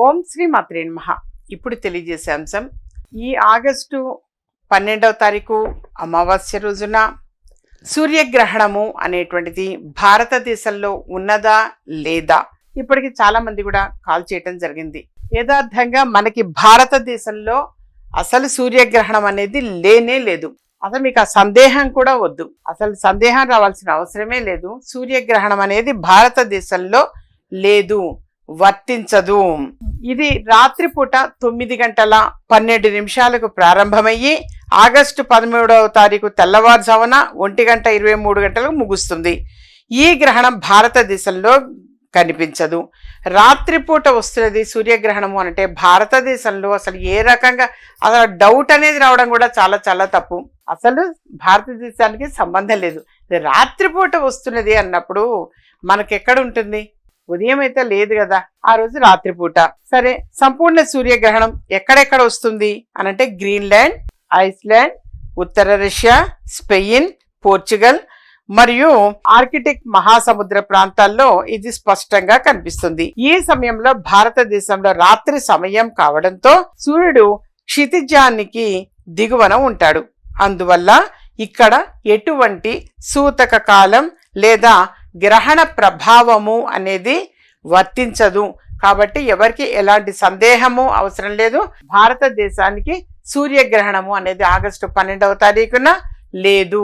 ఓం శ్రీ మాత్రే నమః. ఇప్పుడు తెలియజేసే అంశం, ఈ ఆగస్టు 12వ తారీఖు అమావాస్య రోజున సూర్యగ్రహణము అనేటువంటిది భారతదేశంలో ఉన్నదా లేదా? ఇప్పటికి చాలా మంది కూడా కాల్ చేయటం జరిగింది. యథార్థంగా మనకి భారతదేశంలో అసలు సూర్యగ్రహణం అనేది లేనే లేదు. అసలు మీకు ఆ సందేహం కూడా వద్దు, అసలు సందేహం రావాల్సిన అవసరమే లేదు. సూర్యగ్రహణం అనేది భారతదేశంలో లేదు, వర్తించదు. ఇది రాత్రిపూట 9:12 ప్రారంభమయ్యి ఆగస్టు 13వ తారీఖు తెల్లవారుజామున 1:23 ముగుస్తుంది. ఈ గ్రహణం భారతదేశంలో కనిపించదు. రాత్రిపూట వస్తున్నది సూర్యగ్రహణము అంటే భారతదేశంలో అసలు ఏ రకంగా అసలు డౌట్ అనేది రావడం కూడా చాలా చాలా తప్పు. అసలు భారతదేశానికి సంబంధం లేదు. రాత్రిపూట వస్తున్నది అన్నప్పుడు మనకెక్కడ ఉంటుంది? ఉదయం అయితే లేదు కదా, ఆ రోజు రాత్రిపూట. సరే, సంపూర్ణ సూర్యగ్రహణం ఎక్కడెక్కడ వస్తుంది అనంటే గ్రీన్లాండ్, ఐస్లాండ్, ఉత్తర రష్యా, స్పెయిన్, పోర్చుగల్ మరియు ఆర్కిటిక్ మహాసముద్ర ప్రాంతాల్లో ఇది స్పష్టంగా కనిపిస్తుంది. ఈ సమయంలో భారతదేశంలో రాత్రి సమయం కావడంతో సూర్యుడు క్షితిజానికి దిగువన ఉంటాడు. అందువల్ల ఇక్కడ ఎటువంటి సూతక కాలం లేదా గ్రహణ ప్రభావము అనేది వర్తించదు. కాబట్టి ఎవరికి ఎలాంటి సందేహము అవసరం లేదు. భారతదేశానికి సూర్యగ్రహణము అనేది ఆగస్టు 12వ తారీఖున లేదు.